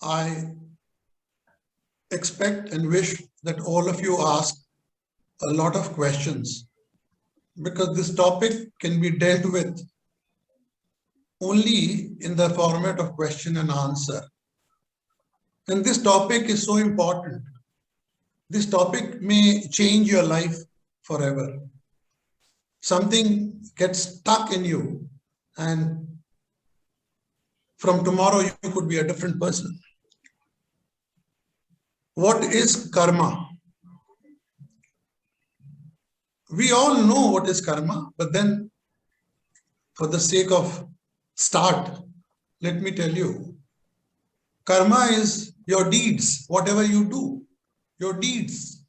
I expect and wish that all of you ask a lot of questions, because this topic can be dealt with only in the format of question and answer. And this topic is so important. This topic may change your life forever. Something gets stuck in you, and from tomorrow you could be a different person. What is karma? We all know what is karma, but then for the sake of start, let me tell you, karma is your deeds, whatever you do, your deeds.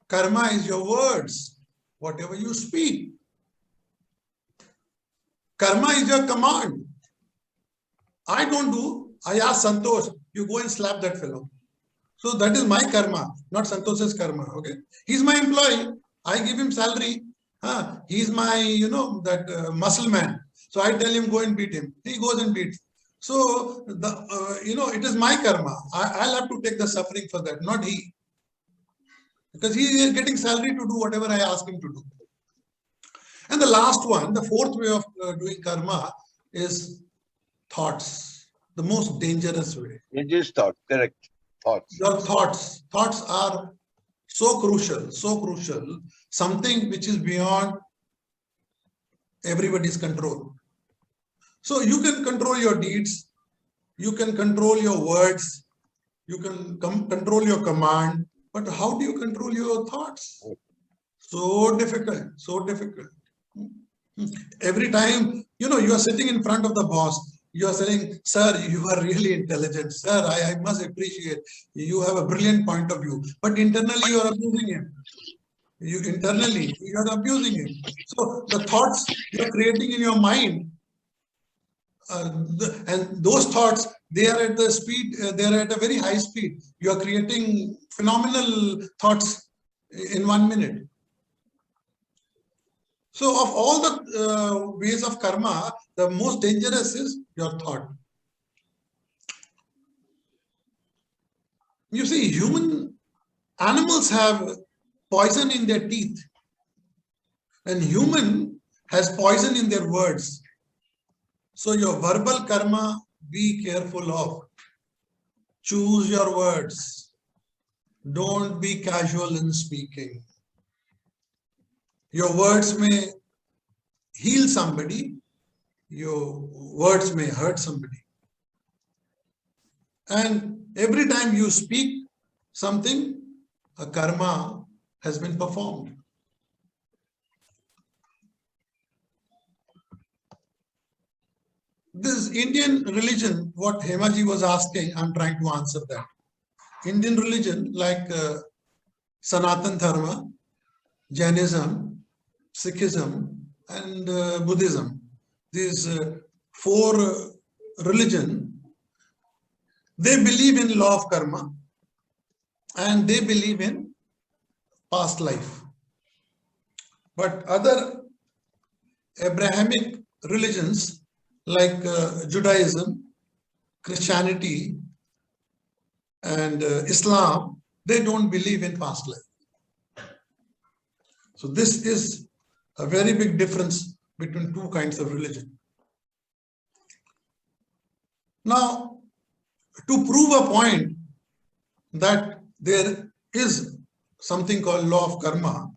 Karma is your words, whatever you speak. Karma is your command. I don't do, I ask Santosh, you go and slap that fellow. So that is my karma, not Santosh's karma. Okay, he's my employee. I give him salary. He's my, that muscle man. So I tell him, go and beat him. He goes and beats. So it is my karma. I'll have to take the suffering for that, not he, because he is getting salary to do whatever I ask him to do. And the last one, the fourth way of doing karma is thoughts, the most dangerous way. It is thought, correct. Thoughts. Your thoughts. Thoughts are so crucial, something which is beyond everybody's control. So you can control your deeds, you can control your words, you can control your command, but how do you control your thoughts? So difficult, so difficult. Every time, you are sitting in front of the boss, you are saying, sir, you are really intelligent. Sir, I must appreciate, you have a brilliant point of view. But internally, you are abusing him. You are abusing him. So the thoughts you are creating in your mind, and those thoughts, they are at the speed, they are at a very high speed. You are creating phenomenal thoughts in 1 minute. So of all the ways of karma, the most dangerous is your thought. You see, animals have poison in their teeth, and human has poison in their words. So your verbal karma, be careful of. Choose your words. Don't be casual in speaking. Your words may heal somebody, your words may hurt somebody. And every time you speak something, a karma has been performed. This Indian religion, what Hemaji was asking, I'm trying to answer that. Indian religion, like Sanatan Dharma, Jainism, Sikhism, and Buddhism, these four religions, they believe in law of karma, and they believe in past life. But other Abrahamic religions like Judaism, Christianity, and Islam, they don't believe in past life. So this is a very big difference between two kinds of religion. Now, to prove a point that there is something called law of karma,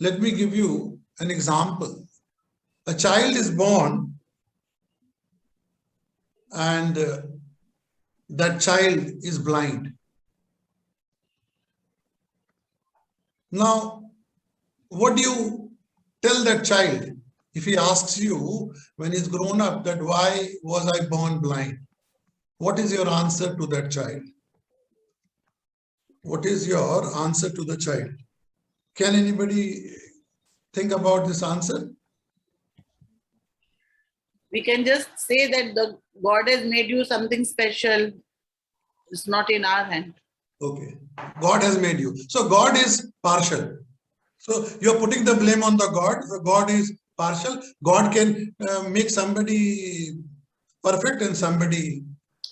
let me give you an example. A child is born, and that child is blind. Now, what do you tell that child if he asks you when he's grown up that why was I born blind? What is your answer to that child? What is your answer to the child? Can anybody think about this answer? We can just say that the God has made you something special. It's not in our hand. Okay. God has made you. So God is partial. So you're putting the blame on the God. So God is partial. God can make somebody perfect and somebody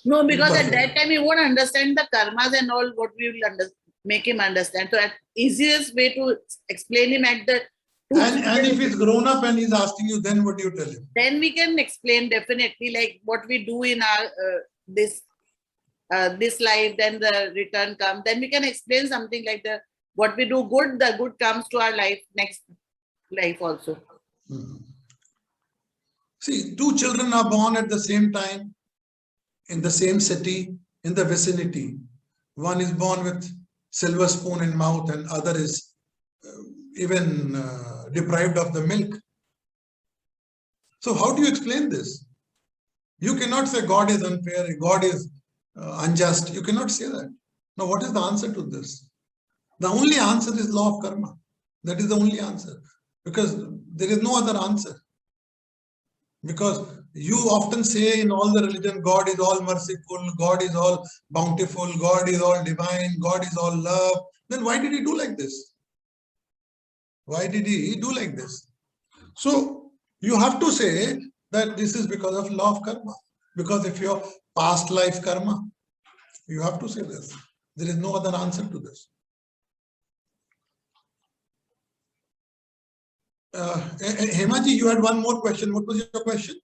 No, because at Impossible. that time he won't understand the karmas and all what we will make him understand. So, at easiest way to explain him at the And if he's grown up and he's asking you, then what do you tell him? then we can explain definitely like what we do in our this life, then the return comes. Then we can explain something like the what we do good, the good comes to our life next life also. See, two children are born at the same time, in the same city, in the vicinity. One is born with silver spoon in mouth and other is even deprived of the milk. So how do you explain this? You cannot say God is unfair, God is unjust. You cannot say that. Now, what is the answer to this? The only answer is law of karma. That is the only answer, because there is no other answer. Because you often say in all the religion, God is all merciful, God is all bountiful, God is all divine, God is all love. Then why did he do like this? Why did he do like this? So you have to say that this is because of law of karma. Because if your past life karma, you have to say this. There is no other answer to this. Hemaji, you had one more question. What was your question?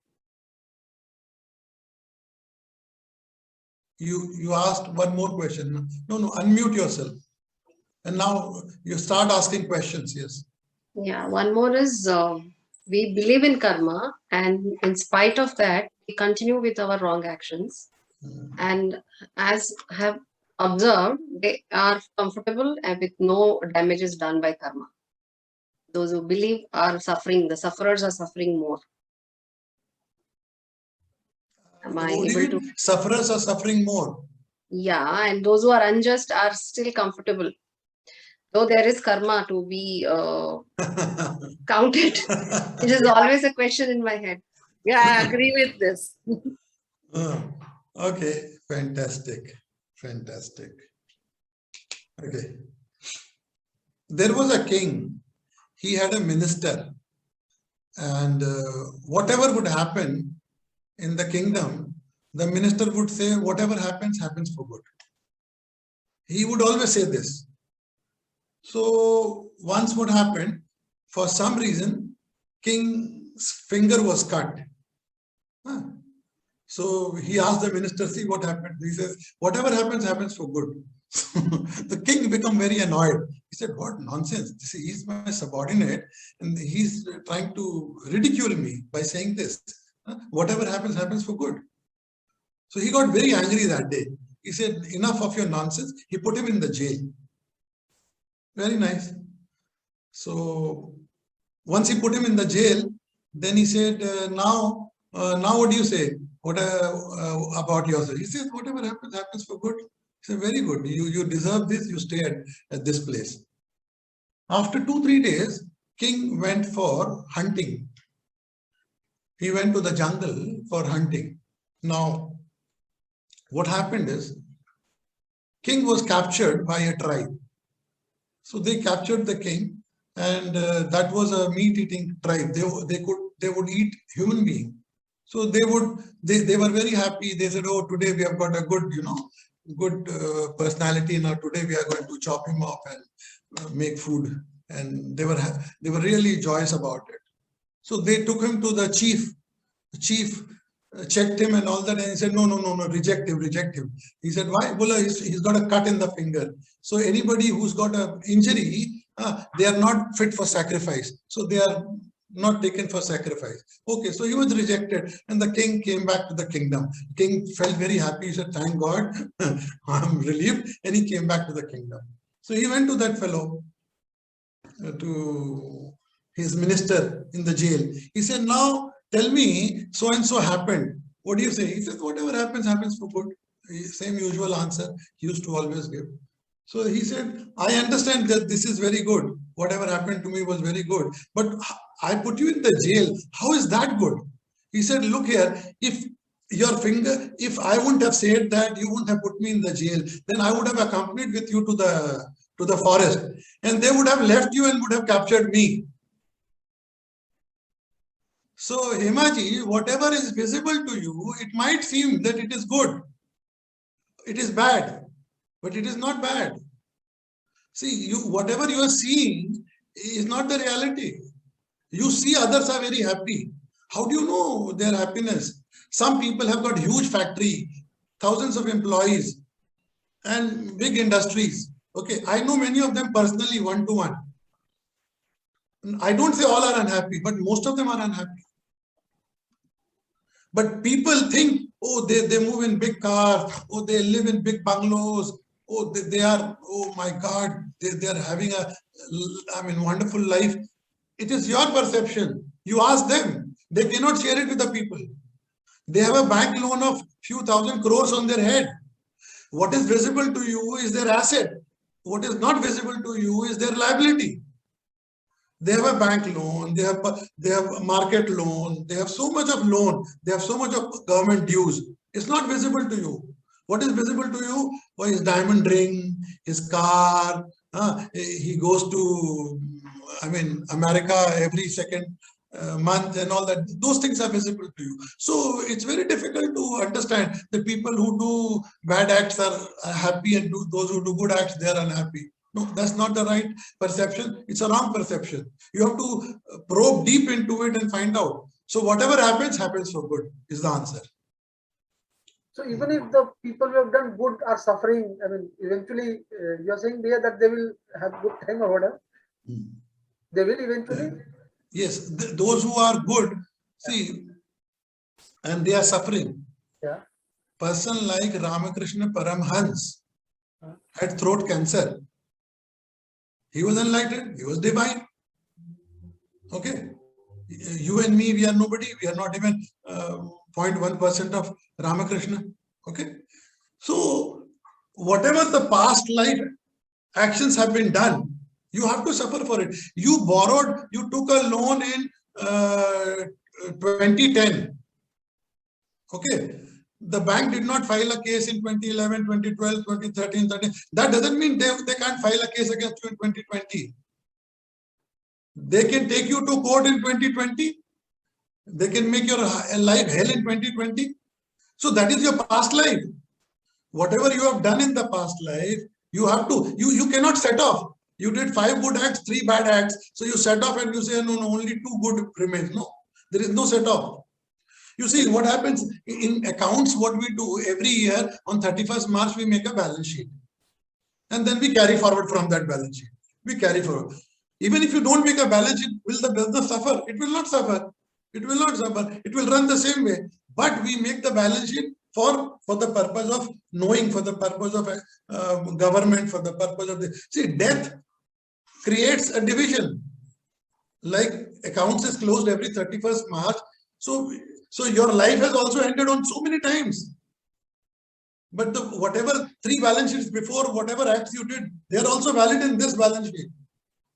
You asked one more question. No, unmute yourself. And now you start asking questions. Yes. Yeah, one more is we believe in karma, and in spite of that, we continue with our wrong actions. And as have observed, they are comfortable and with no damages done by karma. Those who believe are suffering, the sufferers are suffering more. Am I able to? Sufferers are suffering more. Yeah, and those who are unjust are still comfortable. Though there is karma to be counted. It is always a question in my head. Yeah, I agree with this. Okay, fantastic. Fantastic. Okay. There was a king. He had a minister. And whatever would happen in the kingdom, the minister would say, whatever happens, happens for good. He would always say this. So once what happened, for some reason, king's finger was cut. So he asked the minister, see what happened. He says, whatever happens, happens for good. The king became very annoyed. He said, what nonsense. He's my subordinate and he's trying to ridicule me by saying this. Whatever happens, happens for good. So he got very angry that day. He said, enough of your nonsense. He put him in the jail. Very nice. So once he put him in the jail, then he said, now what do you say? What about yourself? He says, whatever happens, happens for good. He said, very good. You deserve this. You stay at this place. After 2-3 days, king went for hunting. He went to the jungle for hunting. Now, what happened is, king was captured by a tribe. So they captured the king, and that was a meat-eating tribe. They would eat human being. So they were very happy. They said, oh, today we have got a good personality. Now today we are going to chop him up and make food. And they were really joyous about it. So they took him to the chief. The chief checked him and all that, and he said, no, reject him. He said, why? Well, he's got a cut in the finger. So anybody who's got an injury, they are not fit for sacrifice. So they are not taken for sacrifice. Okay, so he was rejected, and the king came back to the kingdom. The king felt very happy. He said, thank God, I'm relieved, and he came back to the kingdom. So he went to that fellow, to his minister in the jail. He said, now tell me, so and so happened. What do you say? He says, whatever happens, happens for good. Same usual answer he used to always give. So he said, I understand that this is very good. Whatever happened to me was very good. But I put you in the jail. How is that good? He said, look here, if I wouldn't have said that, you wouldn't have put me in the jail, then I would have accompanied with you to the forest. And they would have left you and would have captured me. So, Hemaji, whatever is visible to you, it might seem that it is good. it is bad, but it is not bad. See, whatever you are seeing is not the reality. You see others are very happy. How do you know their happiness? Some people have got huge factory, thousands of employees, and big industries. Okay, I know many of them personally, one-to-one. I don't say all are unhappy, but most of them are unhappy. But people think, oh, they move in big cars, oh, they live in big bungalows, oh, they are, oh my God, they are having a, wonderful life. It is your perception. You ask them. They cannot share it with the people. They have a bank loan of few thousand crores on their head. What is visible to you is their asset. What is not visible to you is their liability. They have a bank loan, they have a market loan, they have so much of loan, they have so much of government dues. It's not visible to you. What is visible to you? Well, his diamond ring, his car, he goes to, America every second month and all that. Those things are visible to you. So it's very difficult to understand that people who do bad acts are happy and those who do good acts, they are unhappy. No, that's not the right perception. It's a wrong perception. You have to probe deep into it and find out. So whatever happens, happens for good is the answer. So even if the people who have done good are suffering, eventually you're saying there that they will have good time or whatever. They will eventually. Yes, those who are good, see, and they are suffering. Yeah. Person like Ramakrishna Paramhans had throat cancer. He was enlightened. He was divine. Okay. You and me, we are nobody. We are not even 0.1% of Ramakrishna. Okay. So whatever the past life actions have been done, you have to suffer for it. You borrowed, you took a loan in 2010. Okay. The bank did not file a case in 2011, 2012, 2013, 13. That doesn't mean they can't file a case against you in 2020. They can take you to court in 2020. They can make your life hell in 2020. So that is your past life. Whatever you have done in the past life, you have to, you cannot set off. You did 5 good acts, 3 bad acts. So you set off and you say, no, only 2 good remains. No, there is no set off. You see what happens in accounts, what we do every year on 31st March, we make a balance sheet. And then we carry forward from that balance sheet. We carry forward. Even if you don't make a balance sheet, will the business suffer? It will not suffer. It will not suffer. It will run the same way. But we make the balance sheet for the purpose of knowing, for the purpose of government, for the purpose of the... See, death creates a division. Like accounts is closed every 31st March. So your life has also ended on so many times. But whatever 3 balance sheets before, whatever acts you did, they are also valid in this balance sheet.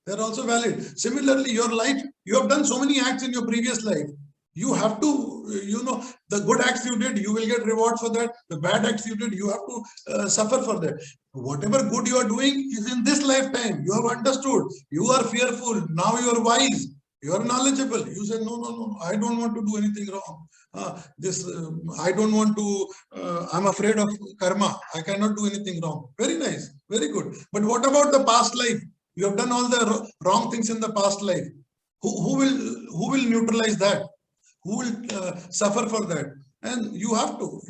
They are also valid. Similarly, your life, you have done so many acts in your previous life. You have to, the good acts you did, you will get reward for that. The bad acts you did, you have to suffer for that. Whatever good you are doing is in this lifetime. You have understood. You are fearful. Now you are wise. You are knowledgeable. You say, no, I don't want to do anything wrong. I don't want to, I'm afraid of karma. I cannot do anything wrong. Very nice. Very good. But what about the past life? You have done all the wrong things in the past life. Who will neutralize that? Who will suffer for that? And you have to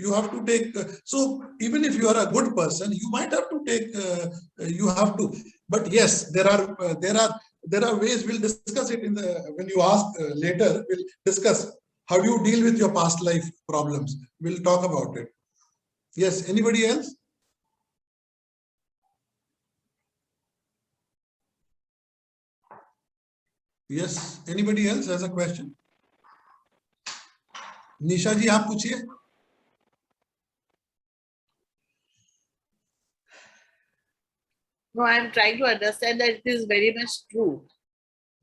take, so even if you are a good person, you might have to take, but yes, there are ways. We'll discuss it when you ask later, we'll discuss how do you deal with your past life problems. We'll talk about it. Yes, anybody else? Yes, anybody else has a question? निशा जी आप पूछिए. No, I'm trying to understand that it is very much true.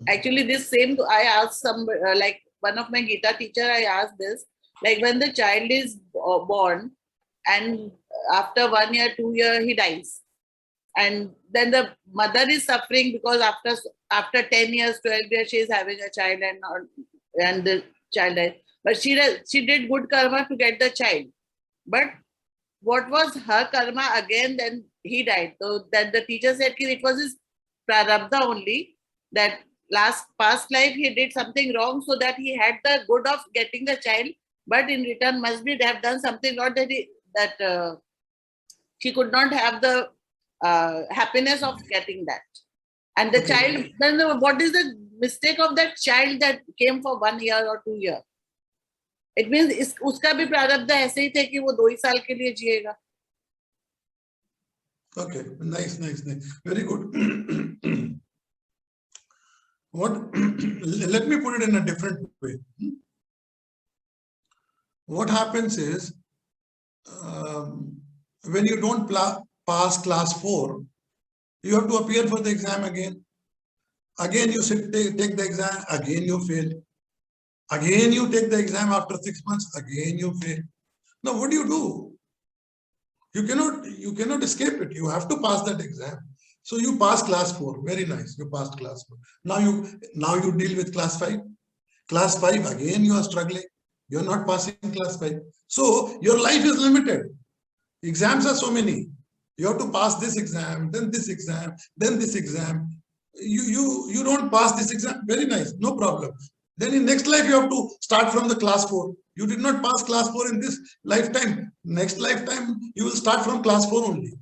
Actually, this same, I asked some, like one of my Gita teacher, I asked this, like when the child is born and after 1 year, 2 years, he dies. And then the mother is suffering because after 10 years, 12 years, she is having a child and the child dies. But she did good karma to get the child. But what was her karma again, then he died. So that the teacher said it was his prarabdha only, that past life he did something wrong, so that he had the good of getting the child, but in return must be have done something wrong that she could not have the happiness of getting that. And the child, then what is the mistake of that child that came for 1 year or 2 years? It means उसका भी प्रारब्ध ऐसे ही थे कि वो 2 ही साल के लिए जिएगा. Okay, nice. Very good. Let me put it in a different way. What happens is, when you don't pass class 4, you have to appear for the exam again. Again, you take the exam, again you fail. Again, you take the exam after 6 months, again you fail. Now, what do? You cannot escape it. You have to pass that exam. So you pass class 4. Very nice. You passed class 4. Now you deal with class 5. Class 5, again you are struggling. You are not passing class 5. So your life is limited. Exams are so many. You have to pass this exam, then this exam, then this exam. You don't pass this exam. Very nice. No problem. Then in next life, you have to start from the class 4. You did not pass class 4 in this lifetime. Next lifetime, you will start from class 4 only.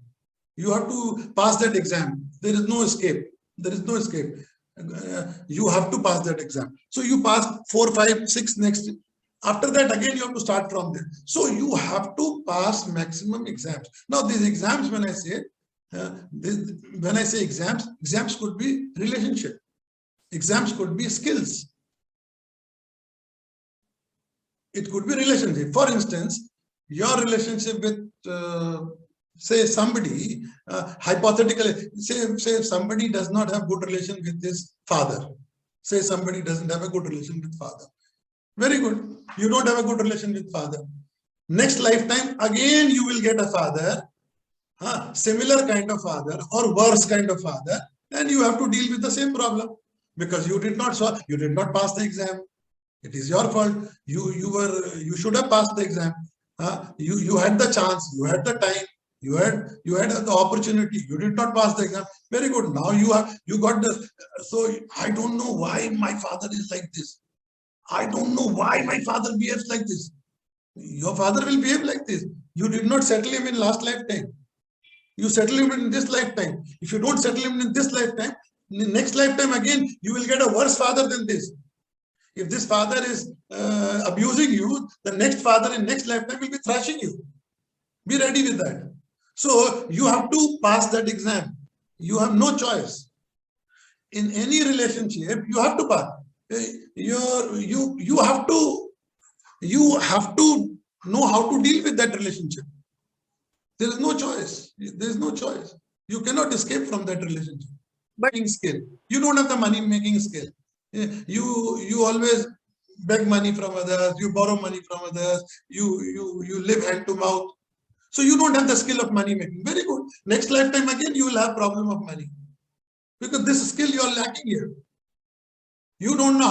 You have to pass that exam. There is no escape. There is no escape. You have to pass that exam. So you pass 4, 5, 6 next. After that, again, you have to start from there. So you have to pass maximum exams. Now, these exams, when I say exams could be relationship. Exams could be skills. It could be relationship. For instance, your relationship with, say, somebody, hypothetically, say somebody does not have good relation with his father. Say somebody doesn't have a good relation with father. Very good. You don't have a good relation with father. Next lifetime, again, you will get a father, similar kind of father or worse kind of father, and you have to deal with the same problem because you did not pass the exam. It is your fault. You should have passed the exam. You had the chance. You had the time. You had the opportunity. You did not pass the exam. Very good. Now you got the. So I don't know why my father is like this. I don't know why my father behaves like this. Your father will behave like this. You did not settle him in last lifetime. You settle him in this lifetime. If you don't settle him in this lifetime, in the next lifetime again, you will get a worse father than this. If this father is abusing you, the next father in next lifetime will be thrashing you. Be ready with that. So you have to pass that exam. You have no choice. In any relationship, you have to pass. You have to know how to deal with that relationship. There is no choice. There is no choice. You cannot escape from that relationship. But skill. You don't have the money making skill. You always beg money from others, you borrow money from others, you live hand to mouth. So you don't have the skill of money making. Very good. Next lifetime again, you will have problem of money. Because this skill you are lacking here. You don't know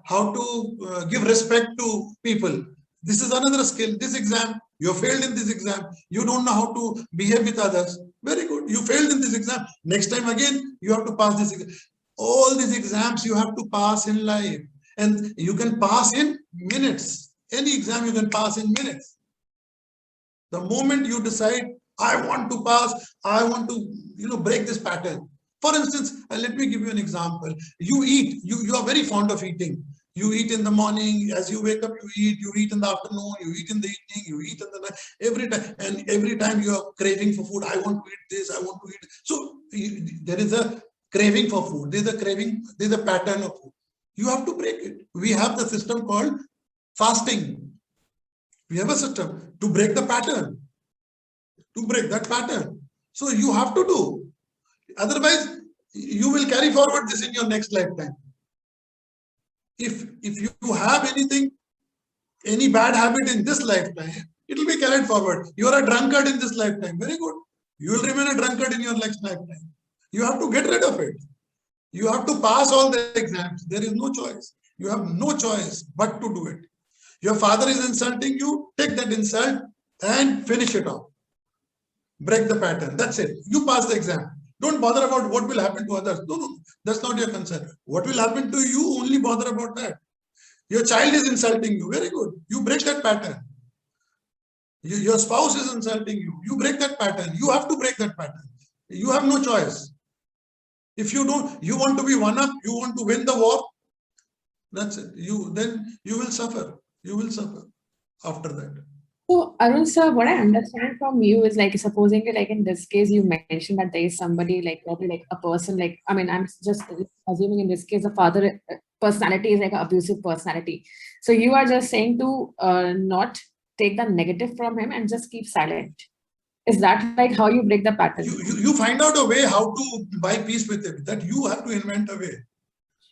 how to give respect to people. This is another skill. This exam, you failed in this exam. You don't know how to behave with others. Very good. You failed in this exam. Next time again, you have to pass this exam. All these exams you have to pass in life, and you can pass in minutes. Any exam you can pass in minutes. The moment you decide, I want to pass, I want to break this pattern. For instance, let me give you an example. You eat, you are very fond of eating. You eat in the morning, as you wake up, you eat in the afternoon, you eat in the evening, you eat in the night, every time you are craving for food. I want to eat this, I want to eat. So there is a craving for food. There's a craving, there's a pattern of food. You have to break it. We have the system called fasting. We have a system to break the pattern, to break that pattern. So you have to do. Otherwise, you will carry forward this in your next lifetime. If you have any bad habit in this lifetime, it will be carried forward. You are a drunkard in this lifetime. Very good. You will remain a drunkard in your next lifetime. You have to get rid of it. You have to pass all the exams. There is no choice. You have no choice but to do it. Your father is insulting you, take that insult and finish it off. Break the pattern. That's it. You pass the exam. Don't bother about what will happen to others. No, that's not your concern. What will happen to you, only bother about that. Your child is insulting you. Very good. You break that pattern. Your spouse is insulting you. You break that pattern. You have to break that pattern. You have no choice. If you don't, you want to be one up, you want to win the war, that's it. Then you will suffer. You will suffer after that. So, Arun sir, what I understand from you is like, supposing like in this case, you mentioned that there is somebody like probably like a person like, I mean, I'm just assuming in this case, the father personality is like an abusive personality. So you are just saying to not take the negative from him and just keep silent. Is that like how you break the pattern? You find out a way how to buy peace with him. That you have to invent a way.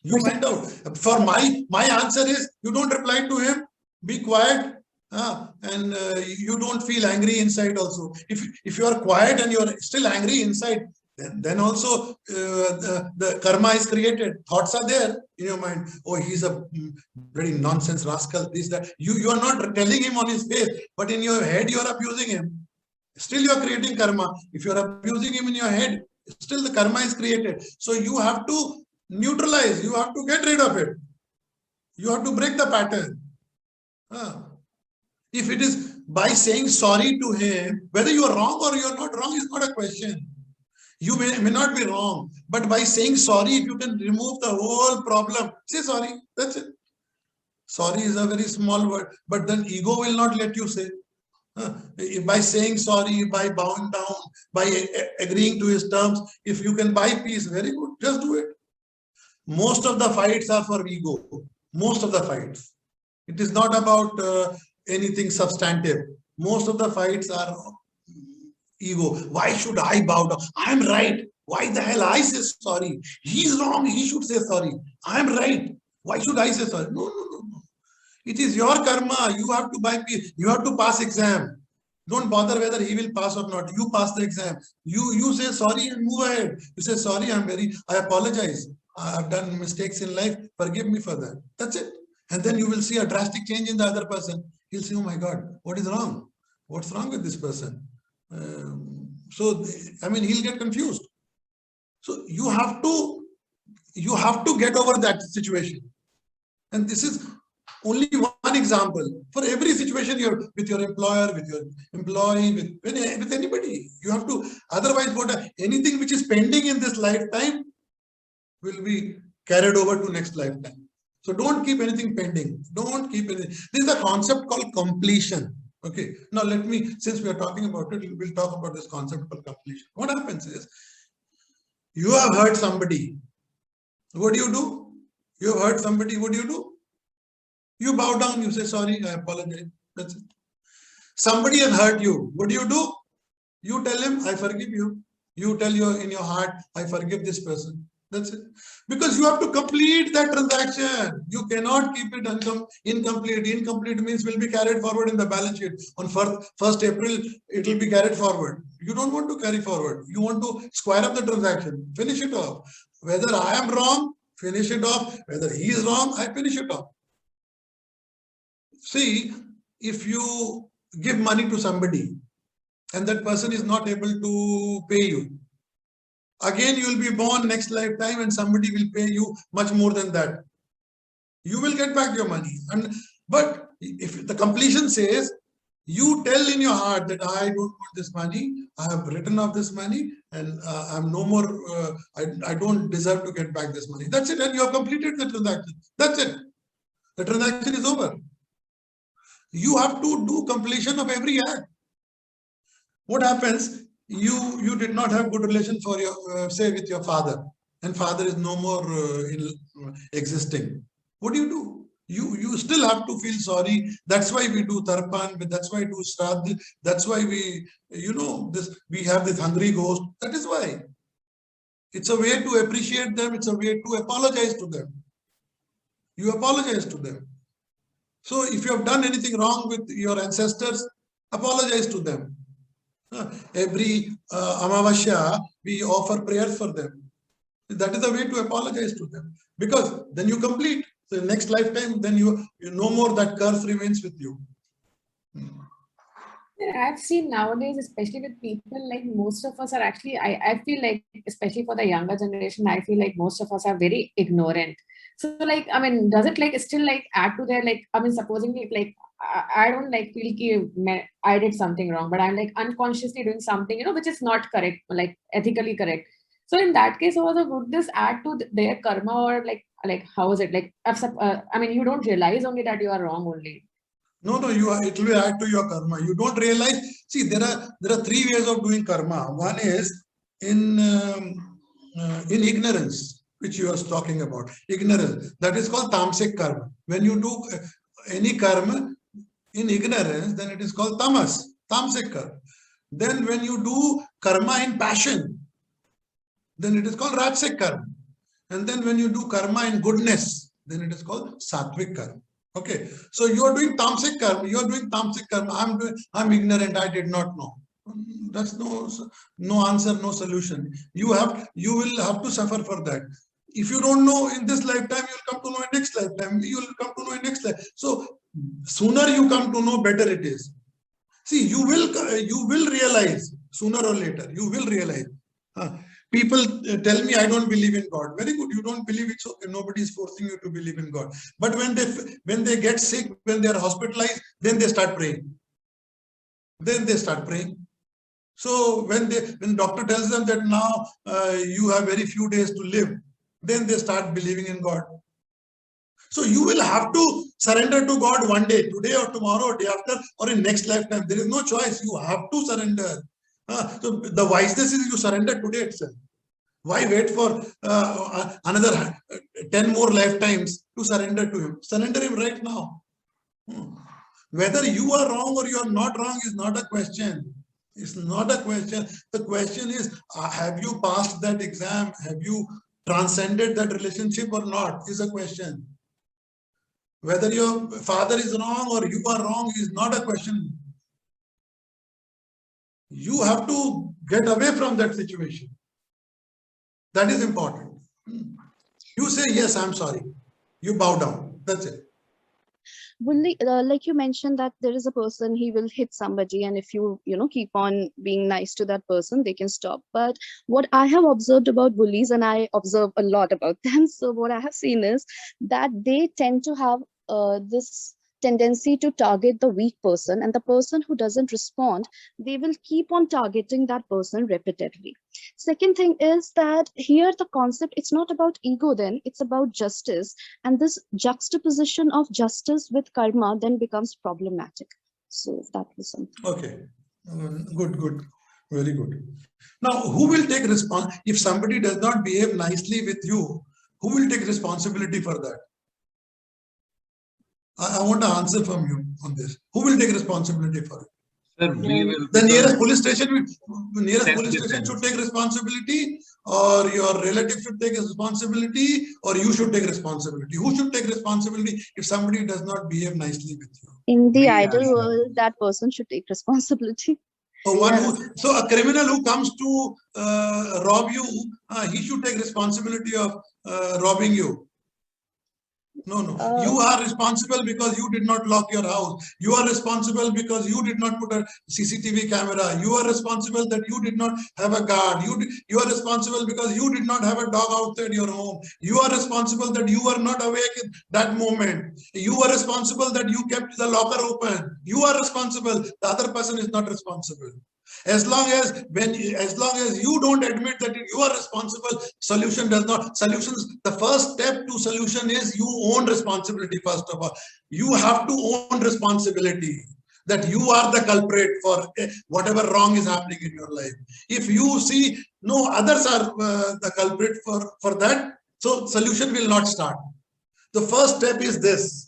You find out. For my answer is, you don't reply to him, be quiet, and you don't feel angry inside also. If you are quiet and you are still angry inside, then also the karma is created. Thoughts are there in your mind. Oh, he's a very nonsense rascal. This, that. You are not telling him on his face, but in your head you are abusing him. Still you are creating karma. If you are abusing him in your head, still the karma is created. So you have to neutralize. You have to get rid of it. You have to break the pattern. If it is by saying sorry to him, whether you are wrong or you are not wrong is not a question. You may not be wrong, but by saying sorry, if you can remove the whole problem, say sorry. That's it. Sorry is a very small word, but then ego will not let you say. By saying sorry, by bowing down, by agreeing to his terms, if you can buy peace, very good, just do it. Most of the fights are for ego. Most of the fights. It is not about anything substantive. Most of the fights are ego. Why should I bow down? I'm right. Why the hell I say sorry? He's wrong. He should say sorry. I'm right. Why should I say sorry? No. It is your karma. You have to buy peace. You have to pass exam. Don't bother whether he will pass or not. You pass the exam. You say sorry and move ahead. You say sorry. I apologize. I've done mistakes in life. Forgive me for that. That's it. And then you will see a drastic change in the other person. He'll say, oh my God, what is wrong? What's wrong with this person? He'll get confused. So you have to get over that situation. And this is only one example. For every situation, with your employer, with your employee, with anybody, you have to. Otherwise, anything which is pending in this lifetime will be carried over to next lifetime. So don't keep anything pending. Don't keep anything. This is a concept called completion. Okay. Now since we are talking about it, we'll talk about this concept called completion. What happens is, you have hurt somebody. What do? You have hurt somebody. What do? You bow down, you say sorry, I apologize. That's it. Somebody has hurt you. What do? You tell him, I forgive you. You tell in your heart, I forgive this person. That's it. Because you have to complete that transaction. You cannot keep it incomplete. Incomplete means will be carried forward in the balance sheet. On 1st April, it will be carried forward. You don't want to carry forward. You want to square up the transaction. Finish it off. Whether I am wrong, finish it off. Whether he is wrong, I finish it off. See, if you give money to somebody and that person is not able to pay you, again you will be born next lifetime and somebody will pay you much more than that. You will get back your money. But if the completion says, you tell in your heart that I don't want this money, I have written off this money and I'm no more, I don't deserve to get back this money. That's it, and you have completed the transaction. That's it. The transaction is over. You have to do completion of every act. What happens? You did not have good relation for your say with your father, and father is no more existing. What do? You still have to feel sorry. That's why we do tarpan. That's why we do shraddha. That's why we have this hungry ghost. That is why. It's a way to appreciate them. It's a way to apologize to them. You apologize to them. So if you have done anything wrong with your ancestors, apologize to them. Every Amavasya, we offer prayers for them. That is the way to apologize to them. Because then you complete. So next lifetime, then you no more that curse remains with you. I've seen nowadays, especially with people, like most of us are actually, I feel like, especially for the younger generation, I feel like most of us are very ignorant. So like, I mean, does it like still like add to their like, I mean, supposing like, I don't like feel ki I did something wrong, but I'm like unconsciously doing something, which is not correct, like ethically correct. So in that case, also would this add to their karma, or like how is it? Like, I mean, you don't realize only that you are wrong only. No, it will add to your karma. You don't realize. See, there are three ways of doing karma. One is in ignorance, which you are talking about. Ignorance. That is called tamasic karma. When you do any karma in ignorance, then it is called tamasic karma. Then when you do karma in passion, then it is called rajasic karma. And then when you do karma in goodness, then it is called sattvic karma. Okay, so you are doing tamasic karma. You are doing tamasic karma. I'm ignorant. I did not know. That's no answer, no solution. You will have to suffer for that. If you don't know in this lifetime, you will come to know in next lifetime. You will come to know in next life. So sooner you come to know, better it is. See, you will realize sooner or later. You will realize. People tell me I don't believe in God. Very good. You don't believe, it's okay. Nobody is forcing you to believe in God. But when they get sick, when they are hospitalized, then they start praying. So when doctor tells them that now you have very few days to live, then they start believing in God. So you will have to surrender to God one day, today or tomorrow or day after, or in next lifetime. There is no choice. You have to surrender. So the wiseness is you surrender today itself. Why wait for another 10 more lifetimes to surrender to him? Surrender him right now. Whether you are wrong or you are not wrong is not a question. It's not a question. The question is, have you passed that exam? Have you transcended that relationship or not? Is a question. Whether your father is wrong or you are wrong is not a question. You have to get away from that situation. That is important. You say, yes, I'm sorry. You bow down. That's it. Like you mentioned that there is a person, he will hit somebody, and if you keep on being nice to that person, they can stop. But what I have observed about bullies, and I observe a lot about them, so what I have seen is that they tend to have this tendency to target the weak person, and the person who doesn't respond, they will keep on targeting that person repeatedly. Second thing is that here the concept, it's not about ego, then it's about justice, and this juxtaposition of justice with karma then becomes problematic. So that was something. Okay, good, very good. Now, who will take responsibility if somebody does not behave nicely with you? Who will take responsibility for that? I want an answer from you on this. Who will take responsibility for it? Sir, we will. The nearest police station should take responsibility, or your relative should take responsibility, or you should take responsibility. Who should take responsibility if somebody does not behave nicely with you? In the ideal world, that person should take responsibility. So a criminal who comes to rob you, he should take responsibility of robbing you. No. You are responsible because you did not lock your house. You are responsible because you did not put a CCTV camera. You are responsible that you did not have a guard. You are responsible because you did not have a dog outside your home. You are responsible that you were not awake at that moment. You are responsible that you kept the locker open. You are responsible. The other person is not responsible. As long as you don't admit that you are responsible, the first step to solution is you own responsibility. First of all, you have to own responsibility that you are the culprit for whatever wrong is happening in your life. If you see no others are the culprit for that, so solution will not start. The first step is this.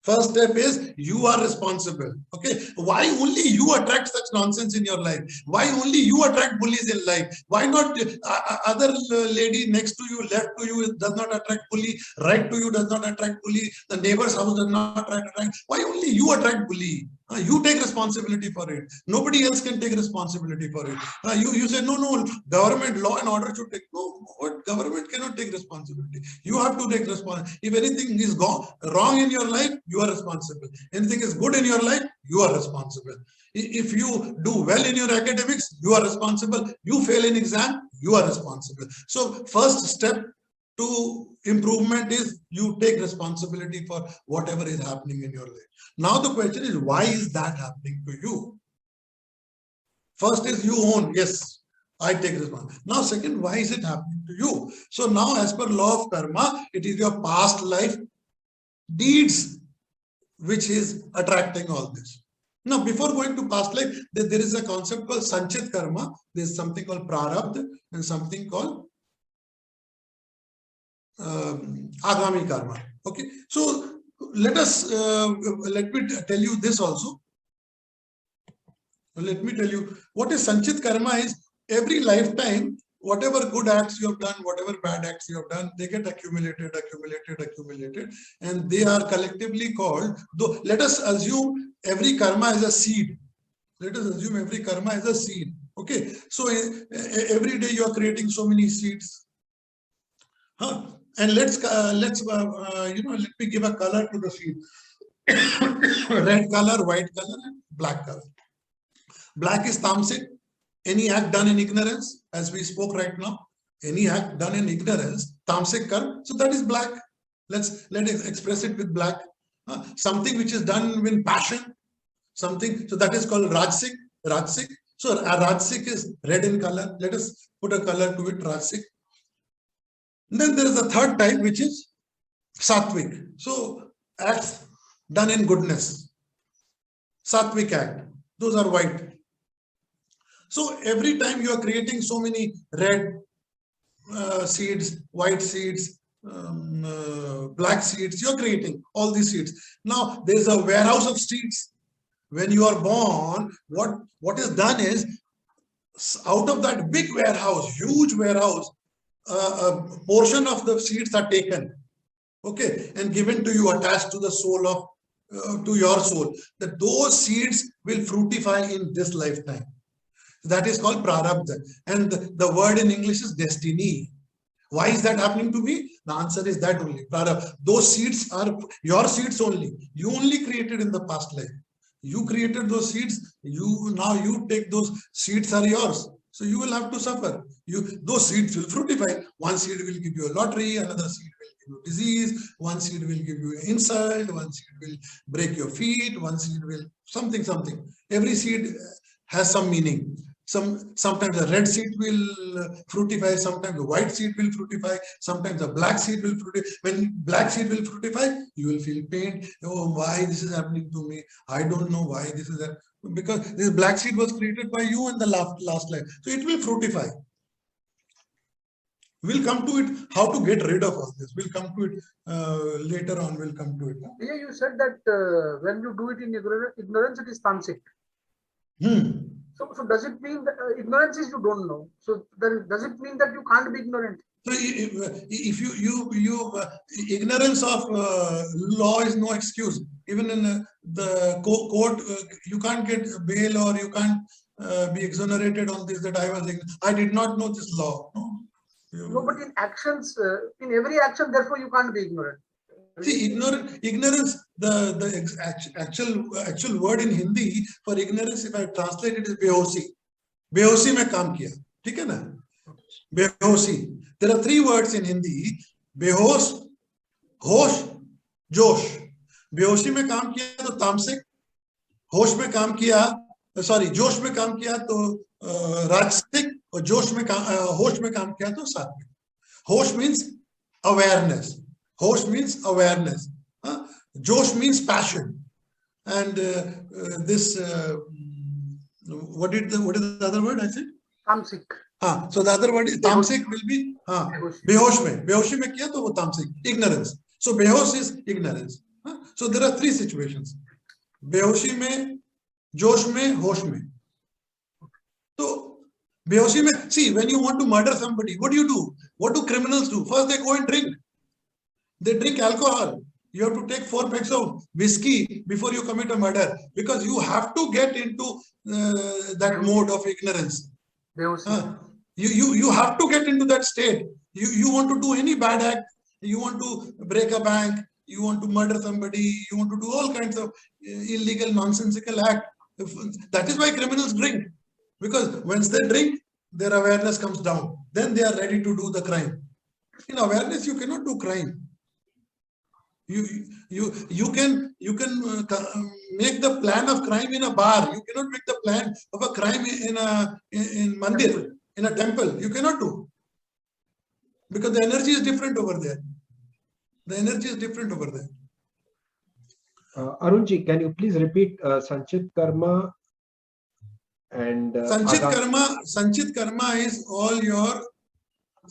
First step is you are responsible. Okay. Why only you attract such nonsense in your life? Why only you attract bullies in life? Why not other lady next to you, left to you does not attract bully, right to you does not attract bully, the neighbor's house does not attract? Why only you attract bully? You take responsibility for it. Nobody else can take responsibility for it. You say, no, government, law and order should take. No, what government cannot take responsibility. You have to take responsibility. If anything is wrong in your life, you are responsible. Anything is good in your life, you are responsible. If you do well in your academics, you are responsible. You fail in exam, you are responsible. So first step to improvement is you take responsibility for whatever is happening in your life. Now the question is, why is that happening to you? First is you own, yes, I take responsibility. Now second, why is it happening to you? So now as per law of karma, it is your past life deeds which is attracting all this. Now before going to past life, there is a concept called sanchit karma. There is something called prarabdha and something called agami karma. Okay, so let me tell you this also. Let me tell you what is sanchit karma is. Every lifetime, whatever good acts you have done, whatever bad acts you have done, they get accumulated, and they are collectively called. Though let us assume every karma is a seed. Let us assume every karma is a seed. Okay, so every day you are creating so many seeds. And let me give a color to the seed. Red color, white color, and black color. Black is tamasic. Any act done in ignorance, as we spoke right now, any act done in ignorance, tamasic karma. So that is black. Let's express it with black. Something which is done with passion, something. So that is called rajasic. Rajasic. So rajasic is red in color. Let us put a color to it, rajasic. Then there is a third type, which is sattvic. So acts done in goodness. Sattvic act. Those are white. So every time you are creating so many red seeds, white seeds, black seeds, you are creating all these seeds. Now there is a warehouse of seeds. When you are born, what is done is, out of that big warehouse, huge warehouse, a portion of the seeds are taken, okay, and given to you, attached to the soul of, to your soul, that those seeds will fructify in this lifetime. That is called prarabdha. And the word in English is destiny. Why is that happening to me? The answer is that only. Prarabdha. Those seeds are your seeds only. You only created in the past life. You created those seeds. Now you take those seeds are yours. So you will have to suffer. Those seeds will fructify. One seed will give you a lottery, another seed will give you disease, one seed will give you an insult, one seed will break your feet, one seed will something. Every seed has some meaning. Sometimes the red seed will fructify, sometimes the white seed will fructify, sometimes the black seed will fructify. When black seed will fructify, you will feel pain. Oh, why this is happening to me? I don't know why this is happening. Because this black seed was created by you in the last life. So it will fructify. We'll come to it, how to get rid of all this. We'll come to it later on. We'll come to it. Here you said that when you do it in ignorance, it is tamasic. So does it mean that ignorance is you don't know? So does it mean that you can't be ignorant? So if you ignorance of law is no excuse. Even in the court, you can't get bail or you can't be exonerated on this. That I did not know this law. No, but in actions, in every action, therefore you can't be ignorant. See, ignorance, the actual word in Hindi for ignorance, if I translate it, is behoshi. Behoshi mein kaam kiya. ठीक है ना? Behoshi. There are three words in Hindi: behosh, hosh, josh. बेहोशी में काम किया तो तामसिक, होश में काम किया, सॉरी जोश में काम किया तो राजसिक, और होश में काम किया तो सात्विक. होश means awareness. Hosh means awareness. Josh means passion. And this what is the other word I said? Tamasic. So the other word is tamasic will be behosh mein kiya to wo tamasic, ignorance. So behosh is ignorance. So there are three situations: behoshi mein, josh mein, hosh mein. So behoshi mein, see, when you want to murder somebody, what do? What do criminals do? First they go and drink. They drink alcohol. You have to take 4 packs of whiskey before you commit a murder, because you have to get into that mode of ignorance. You have to get into that state. You want to do any bad act, you want to break a bank, you want to murder somebody, you want to do all kinds of illegal, nonsensical act. That is why criminals drink, because once they drink, their awareness comes down. Then they are ready to do the crime. In awareness, you cannot do crime. You can make the plan of crime in a bar. You cannot make the plan of a crime in mandir, in a temple. You cannot do, because the energy is different over there. The energy is different over there. Arunji, can you please repeat Sanchit Karma and Sanchit Karma is all your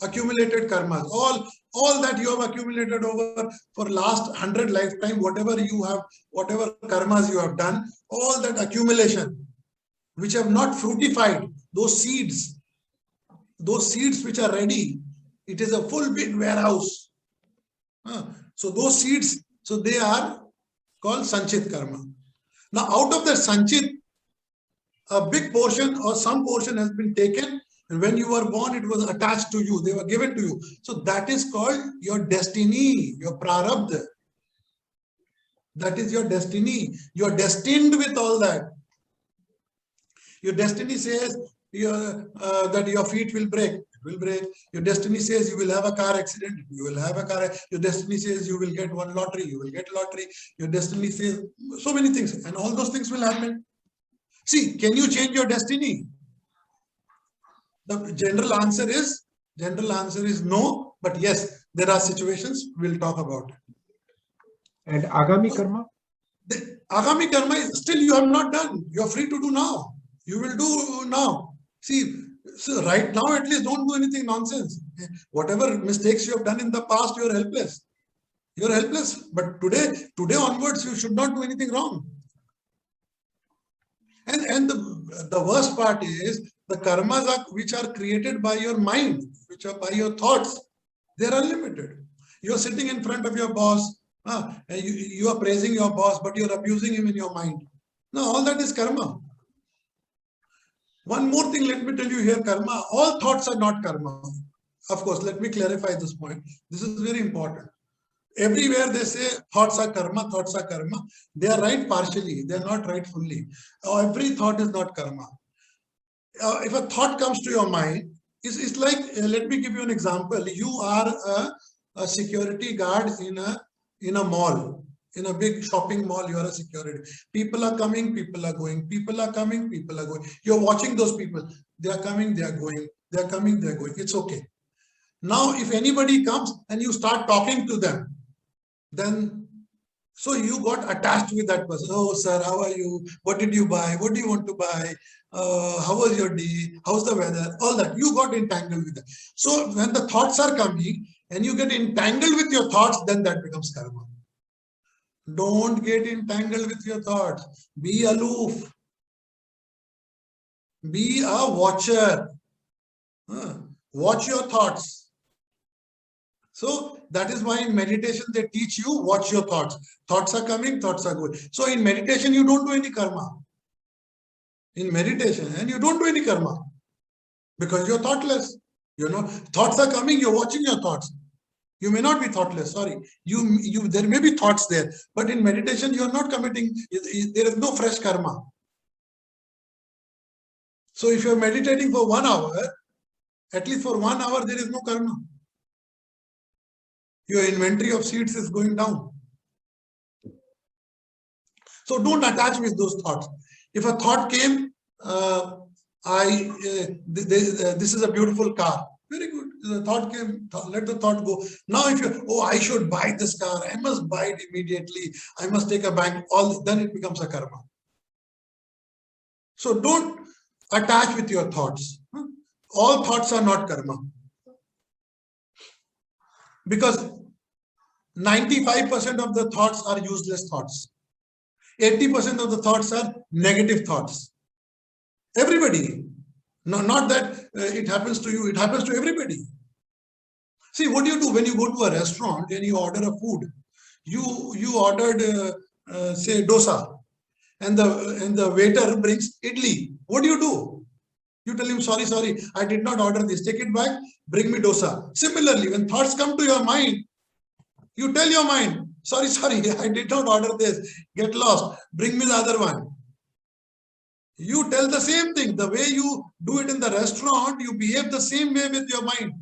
accumulated karmas, all that you have accumulated over for last 100 lifetime, whatever you have, whatever karmas you have done, all that accumulation which have not fruitified, those seeds which are ready, it is a full big warehouse. So those seeds, so they are called Sanchit Karma. Now out of the Sanchit, a big portion or some portion has been taken, and when you were born, it was attached to you. They were given to you. So that is called your destiny, your prarabdha. That is your destiny. You are destined with all that. Your destiny says that your feet will break. It will break. Your destiny says you will have a car accident. You will have a car. Your destiny says you will get one lottery. You will get lottery. Your destiny says so many things, and all those things will happen. See, can you change your destiny? The general answer is no, but yes, there are situations we'll talk about. And Agami Karma? The Agami Karma is still you have not done. You are free to do now. You will do now. See, so right now at least don't do anything nonsense. Whatever mistakes you have done in the past, you are helpless. You are helpless. But today onwards, you should not do anything wrong. And the worst part is the karmas which are created by your mind, which are by your thoughts, they are unlimited. You are sitting in front of your boss, you are praising your boss, but you are abusing him in your mind. No, all that is karma. One more thing, let me tell you here, karma, all thoughts are not karma. Of course, let me clarify this point. This is very important. Everywhere they say thoughts are karma, thoughts are karma. They are right partially, they are not right fully. Every thought is not karma. If a thought comes to your mind, it's like, let me give you an example. You are a security guard in a mall, in a big shopping mall. You are a security. People are coming, people are going. People are coming, people are going. You're watching those people. They are coming, they are going. They are coming, they are going. It's okay. Now, if anybody comes and you start talking to them, then so you got attached with that person. Oh, sir, how are you? What did you buy? What do you want to buy? How was your day? How's the weather? All that. You got entangled with that. So when the thoughts are coming and you get entangled with your thoughts, then that becomes karma. Don't get entangled with your thoughts. Be aloof. Be a watcher. Watch your thoughts. So that is why in meditation they teach you watch your thoughts. Thoughts are coming, thoughts are going. So in meditation you don't do any karma. In meditation and you don't do any karma because you're thoughtless. You know, thoughts are coming, you're watching your thoughts. You may not be thoughtless, sorry. There may be thoughts there, but in meditation you are not committing, there is no fresh karma. So if you're meditating for 1 hour, at least for 1 hour there is no karma. Your inventory of seeds is going down. So don't attach with those thoughts. If a thought came, this is a beautiful car. Very good. The thought came, let the thought go. Now if you, oh, I should buy this car. I must buy it immediately. I must take a bank. Then it becomes a karma. So don't attach with your thoughts. All thoughts are not karma. Because 95% of the thoughts are useless thoughts. 80% of the thoughts are negative thoughts. Everybody. No, not that it happens to you, it happens to everybody. See, what do you do when you go to a restaurant and you order a food? You ordered say dosa, and the waiter brings idli. What do? You tell him, sorry, I did not order this. Take it back, bring me dosa. Similarly, when thoughts come to your mind, you tell your mind, sorry, I did not order this. Get lost. Bring me the other one. You tell the same thing. The way you do it in the restaurant, you behave the same way with your mind.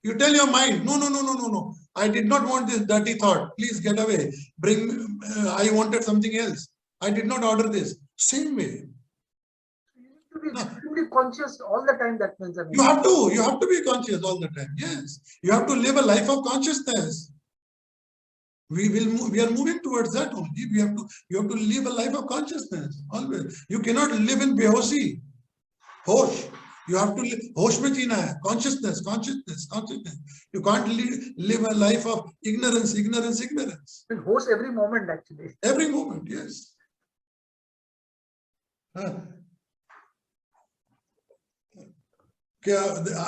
You tell your mind, no. I did not want this dirty thought. Please get away. I wanted something else. I did not order this. Same way. To be extremely conscious all the time. That means you have to be conscious all the time. Yes, you have to live a life of consciousness. We are moving towards that only. You have to live a life of consciousness always. You cannot live in behoshi, hosh. You have to live hosh mein jeena hai. Consciousness. You can't live a life of ignorance. in hosh every moment actually. Every moment, yes.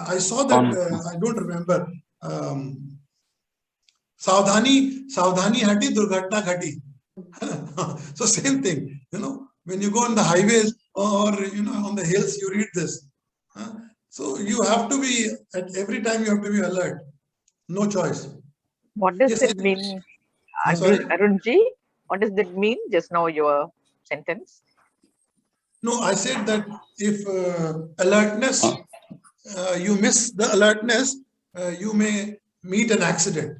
I saw that, I don't remember. Savdhani hati, durghatna ghati. So same thing, when you go on the highways or on the hills, you read this. So you have to be, at every time you have to be alert. No choice. What does it mean, Arunji? What does that mean? Just now your sentence. No, I said that if alertness, you miss the alertness, you may meet an accident.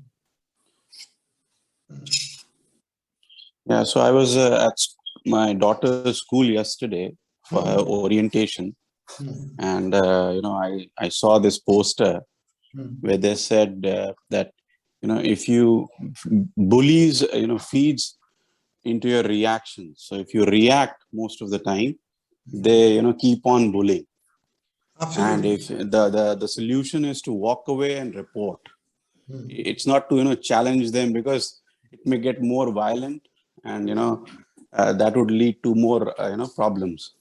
Yeah, so I was at my daughter's school yesterday for her orientation, and I saw this poster where they said that if you bullies feeds into your reactions. So if you react most of the time, they keep on bullying. Absolutely. And if the solution is to walk away and report, it's not to challenge them, because it may get more violent, and that would lead to more problems.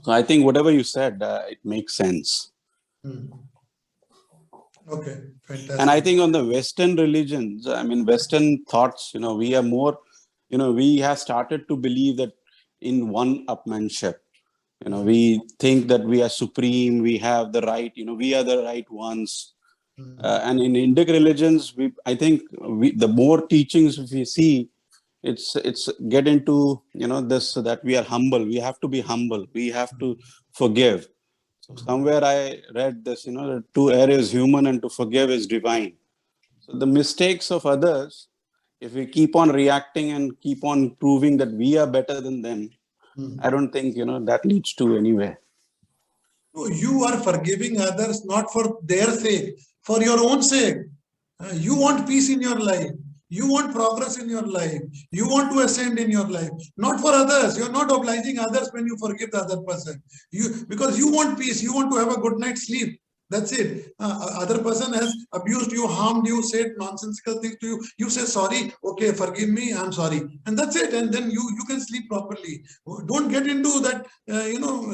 So I think whatever you said, it makes sense. Okay, fantastic. And I think on the Western religions, Western thoughts, we are more, we have started to believe that in one-upmanship. We think that we are supreme, we have the right, we are the right ones. And in Indic religions, I think the more teachings we see, it's get into this, that we are humble. We have to be humble. We have to forgive. So somewhere I read this, the two areas, human and to forgive, is divine. So the mistakes of others, if we keep on reacting and keep on proving that we are better than them, I don't think that leads to anywhere. No, you are forgiving others not for their sake, for your own sake. You want peace in your life. You want progress in your life. You want to ascend in your life, not for others. You're not obliging others when you forgive the other person. Because you want peace. You want to have a good night's sleep. That's it. Other person has abused you, harmed you, said nonsensical things to you. You say sorry. Okay, forgive me. I'm sorry, and that's it. And then you can sleep properly. Don't get into that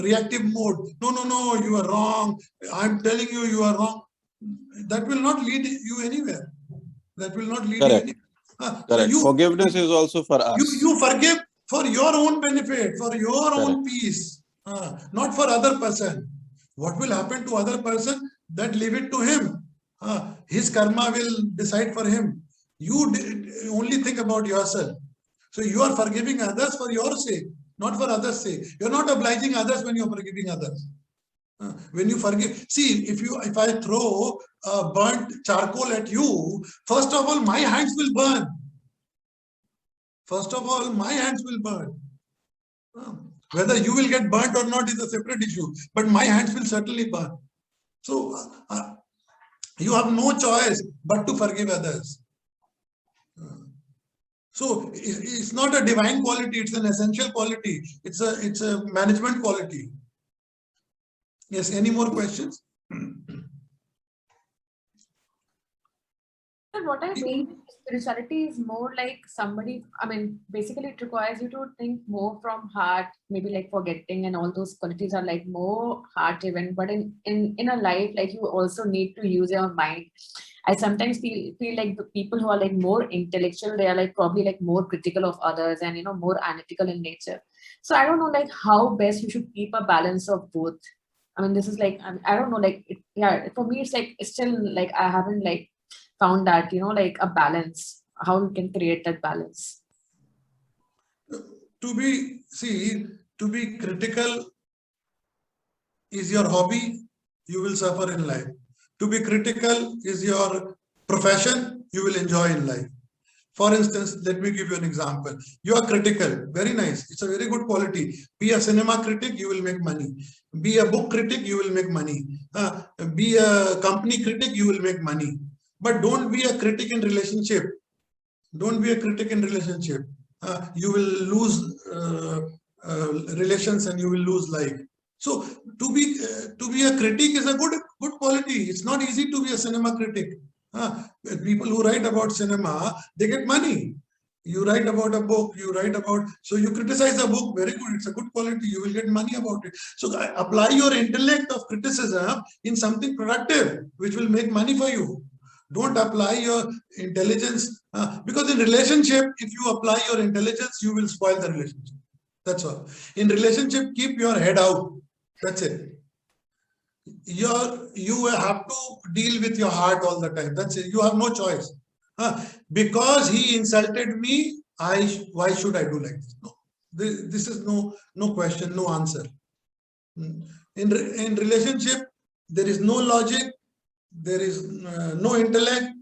reactive mode. No. You are wrong. I'm telling you, you are wrong. That will not lead you anywhere. That will not lead Correct. you anywhere. Correct. So forgiveness is also for us. You forgive for your own benefit, for your own peace, not for other person. What will happen to other person, that leave it to him. His karma will decide for him. You only think about yourself. So you are forgiving others for your sake, not for others' sake. You're not obliging others when you're forgiving others. When you forgive, see, if I throw burnt charcoal at you, first of all, my hands will burn. First of all, my hands will burn. Whether you will get burnt or not is a separate issue, but my hands will certainly burn. So you have no choice but to forgive others. So it's not a divine quality; it's an essential quality. It's a management quality. Yes. Any more questions? What I mean, spirituality is more like somebody, basically it requires you to think more from heart, maybe like forgetting and all those qualities are like more heart driven. But in a life, like you also need to use your mind. I sometimes feel like the people who are like more intellectual, they are like probably like more critical of others and more analytical in nature. So I don't know like how best you should keep a balance of both. I mean, this is like I don't know, like for me it's like it's still like I haven't like found that like a balance, how you can create that balance. To be critical is your hobby, you will suffer in life. To be critical is your profession, you will enjoy in life. For instance, let me give you an example. You are critical, very nice. It's a very good quality. Be a cinema critic, you will make money. Be a book critic, you will make money. Be a company critic, you will make money. But don't be a critic in relationship. Don't be a critic in relationship. You will lose relations and you will lose life. So to be a critic is a good quality. It's not easy to be a cinema critic. People who write about cinema, they get money. You write about a book, so you criticize a book, very good, it's a good quality, you will get money about it. So apply your intellect of criticism in something productive, which will make money for you. Don't apply your intelligence, because in relationship, if you apply your intelligence, you will spoil the relationship. That's all. In relationship, keep your head out. That's it. You have to deal with your heart all the time. That's it. You have no choice. Because he insulted me, why should I do like this? No, this is no question, no answer. In relationship, there is no logic, there is no intellect,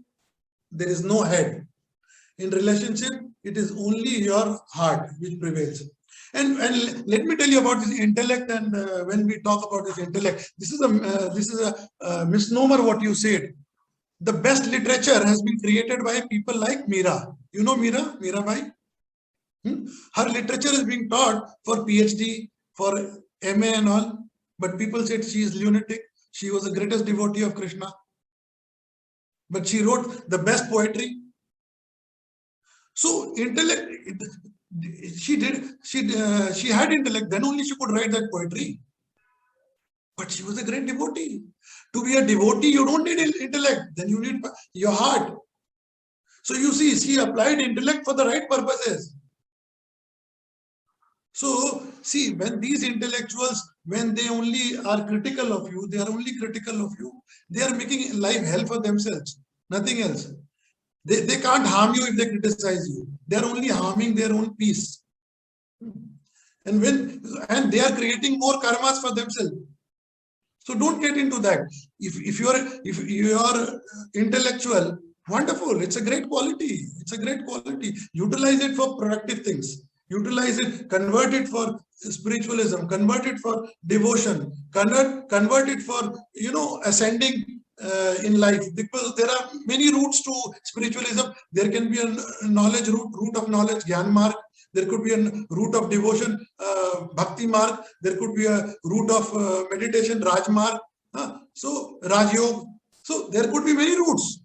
there is no head. In relationship, it is only your heart which prevails. And let me tell you about this intellect. And when we talk about this intellect, this is a misnomer what you said. The best literature has been created by people like Mira. You know Mira? Mirabai? Her literature is being taught for PhD, for MA and all. But people said she is lunatic. She was the greatest devotee of Krishna. But she wrote the best poetry. So intellect, she had intellect, then only she could write that poetry. But she was a great devotee. To be a devotee, you don't need intellect, then you need your heart. So you see, she applied intellect for the right purposes. So see, when these intellectuals, when they only are critical of you, they are only critical of you, they are making life hell for themselves, nothing else. They can't harm you if they criticize you. They are only harming their own peace. And they are creating more karmas for themselves. So don't get into that. If you are intellectual, wonderful. It's a great quality. It's a great quality. Utilize it for productive things. Utilize it, convert it for spiritualism, convert it for devotion, convert it for ascending in life, because there are many routes to spiritualism. There can be a knowledge route of knowledge, Gyan Marg. There could be a route of devotion, Bhakti Marg. There could be a route of meditation, Raj Marg. So Raj Yoga. So there could be many routes.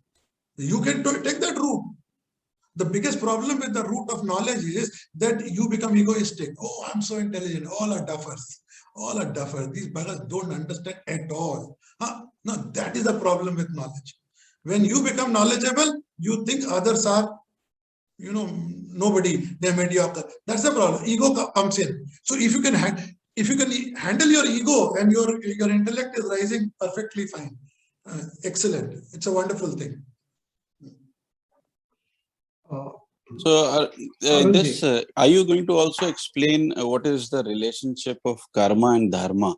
You can take that route. The biggest problem with the route of knowledge is that you become egoistic. Oh, I'm so intelligent. All are duffers. All are duffers. These buggers don't understand at all. No, that is the problem with knowledge. When you become knowledgeable, you think others are, nobody, they're mediocre. That's the problem. Ego comes in. So if you can handle your ego and your intellect is rising perfectly fine. Excellent. It's a wonderful thing. So are you going to also explain what is the relationship of karma and dharma?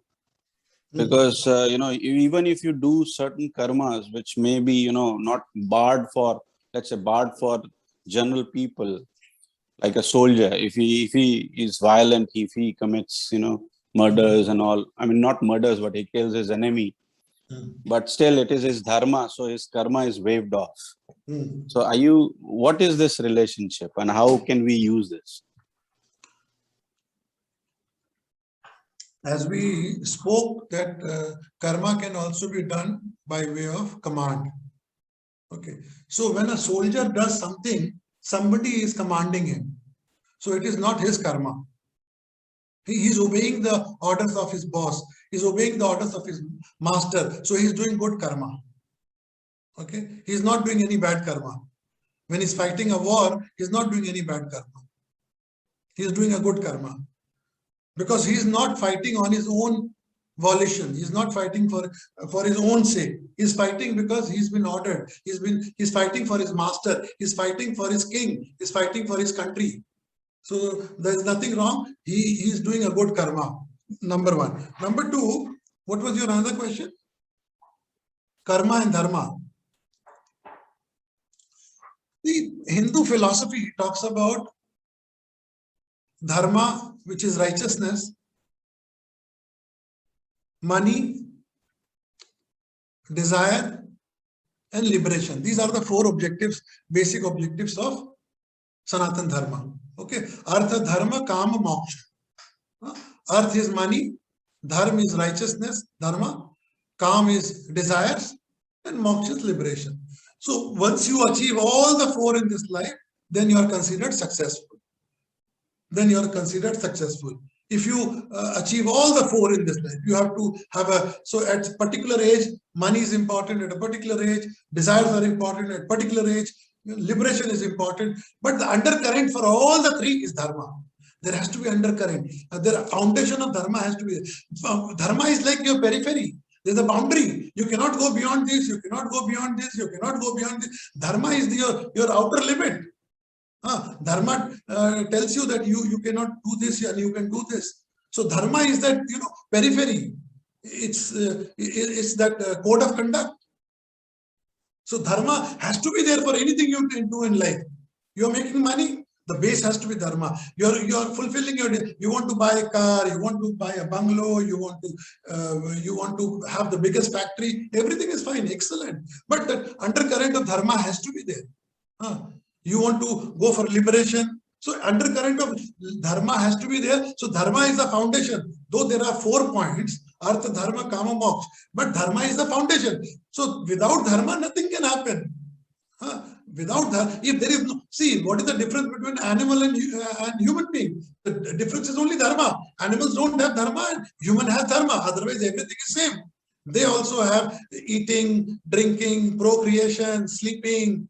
Because even if you do certain karmas which may be not barred for, let's say, barred for general people, like a soldier, if he is violent, if he commits murders and all, I mean not murders, but he kills his enemy, but still it is his dharma, so his karma is waived off. So what is this relationship and how can we use this? As we spoke, that karma can also be done by way of command. Okay. So when a soldier does something, somebody is commanding him. So it is not his karma. He is obeying the orders of his boss. He is obeying the orders of his master. So he is doing good karma. Okay, he's not doing any bad karma. When he's fighting a war, he's not doing any bad karma. He's doing a good karma. Because he's not fighting on his own volition. He's not fighting for his own sake. He's fighting because he's been ordered. He's fighting for his master. He's fighting for his king. He's fighting for his country. So there's nothing wrong. He's doing a good karma. Number one. Number two, what was your another question? Karma and dharma. The Hindu philosophy talks about dharma, which is righteousness, money, desire, and liberation. These are the four objectives, basic objectives of Sanatan Dharma. Okay, Artha, Dharma, Kama, Moksha. Arth is money, Dharma is righteousness, Dharma, Kam is desires, and Moksha is liberation. So once you achieve all the four in this life, then you are considered successful. Then you are considered successful. If you achieve all the four in this life, you have to have so at a particular age, money is important, at a particular age, desires are important, at a particular age, liberation is important. But the undercurrent for all the three is dharma. There has to be undercurrent. The foundation of dharma has to be. Dharma is like your periphery. There's a boundary. You cannot go beyond this. You cannot go beyond this. You cannot go beyond this. Dharma is your outer limit. Dharma tells you that you cannot do this and you can do this. So dharma is that periphery. It's that code of conduct. So dharma has to be there for anything you can do in life. You are making money. The base has to be dharma. You are fulfilling you want to buy a car, you want to buy a bungalow, you want to have the biggest factory. Everything is fine, excellent. But the undercurrent of dharma has to be there. You want to go for liberation. So undercurrent of dharma has to be there. So dharma is the foundation. Though there are 4 points, artha, dharma, kama, moksha, but dharma is the foundation. So without dharma, nothing can happen. Without dharma, if there is no, see, what is the difference between animal and human being? The difference is only dharma. Animals don't have dharma and human has dharma. Otherwise, everything is same. They also have eating, drinking, procreation, sleeping.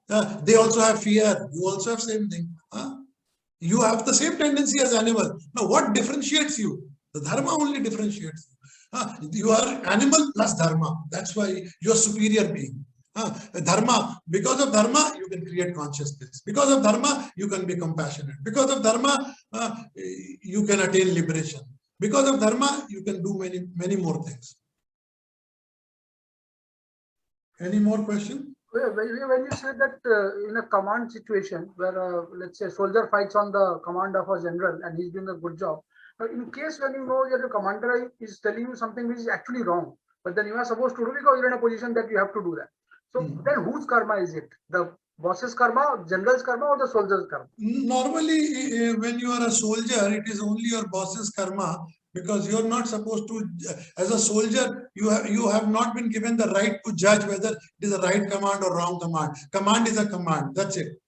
They also have fear. You also have same thing. You have the same tendency as animal. Now, what differentiates you? The dharma only differentiates you. You are animal plus dharma. That's why you are superior being. Dharma, because of dharma, you can create consciousness. Because of dharma, you can be compassionate. Because of dharma, you can attain liberation. Because of dharma, you can do many more things. Any more questions? When you say that in a command situation where, let's say, a soldier fights on the command of a general and he's doing a good job, in case when you know that the commander is telling you something which is actually wrong, but then you are supposed to do because you're in a position that you have to do that. So then whose karma is it? The boss's karma, general's karma, or the soldier's karma? Normally, when you are a soldier, it is only your boss's karma, because you are not supposed to, as a soldier, you have not been given the right to judge whether it is a right command or wrong command. Command is a command, that's it.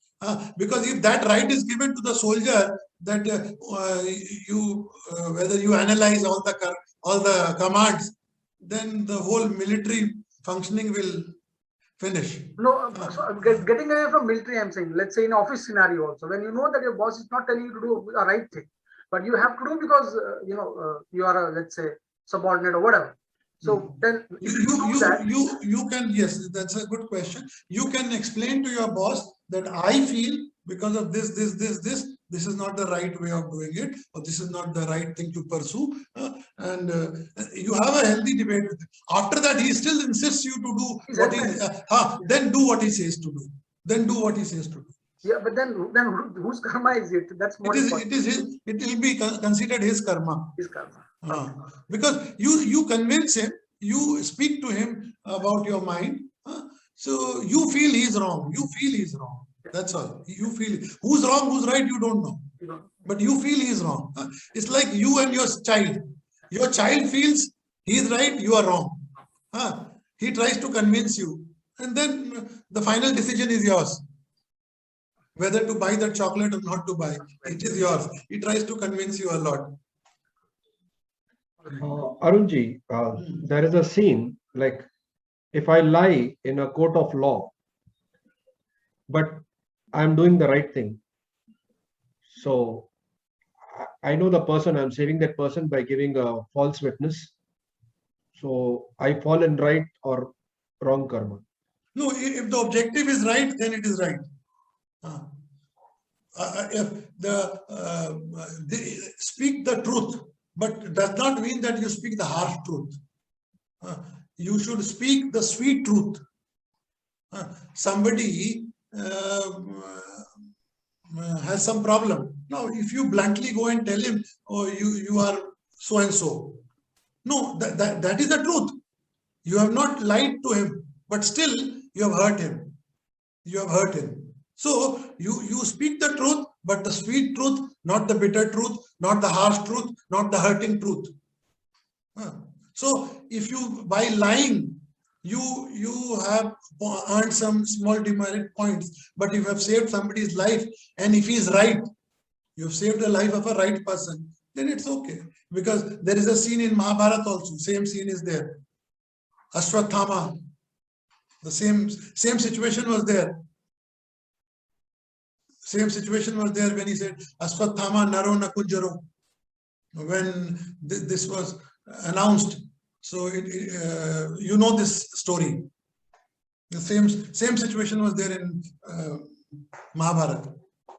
Because if that right is given to the soldier, that whether you analyze all the commands, then the whole military functioning will finish. No, so getting away from military, I'm saying, let's say in office scenario also, when you know that your boss is not telling you to do a right thing, but you have to do because you are a, let's say, subordinate or whatever. So then you can, yes, that's a good question. You can explain to your boss that I feel because of this is not the right way of doing it, or this is not the right thing to pursue, and you have a healthy debate with him. After that, he still insists you to do what he then do what he says to do. Then do what he says to do. Yeah, but then whose karma is it? That's more important. It will be considered his karma. His karma. Because you convince him, you speak to him about your mind. So you feel he's wrong. You feel he's wrong. That's all. You feel who's wrong, who's right, you don't know. But you feel he's wrong. It's like you and your child. Your child feels he's right, you are wrong. He tries to convince you. And then the final decision is yours. Whether to buy that chocolate or not to buy, it is yours. He tries to convince you a lot. Arunji, there is a scene like if I lie in a court of law, but I'm doing the right thing. So I know the person, I'm saving that person by giving a false witness. So I fall in right or wrong karma. No, if the objective is right, then it is right. If they speak the truth, but does not mean that you speak the harsh truth. You should speak the sweet truth. Somebody has some problem. Now, if you bluntly go and tell him, oh, you are so and so. No, that is the truth. You have not lied to him, but still you have hurt him. You have hurt him. So you speak the truth, but the sweet truth, not the bitter truth, not the harsh truth, not the hurting truth. So if you, by lying, you have earned some small demerit points, but you have saved somebody's life, and if he is right, you have saved the life of a right person, then it's okay. Because there is a scene in Mahabharata also, same scene is there. Ashwathama, the same situation was there. Same situation was there when he said, Ashwathama naro na kunjaro. When this was announced, so you know this story. The same situation was there in Mahabharata.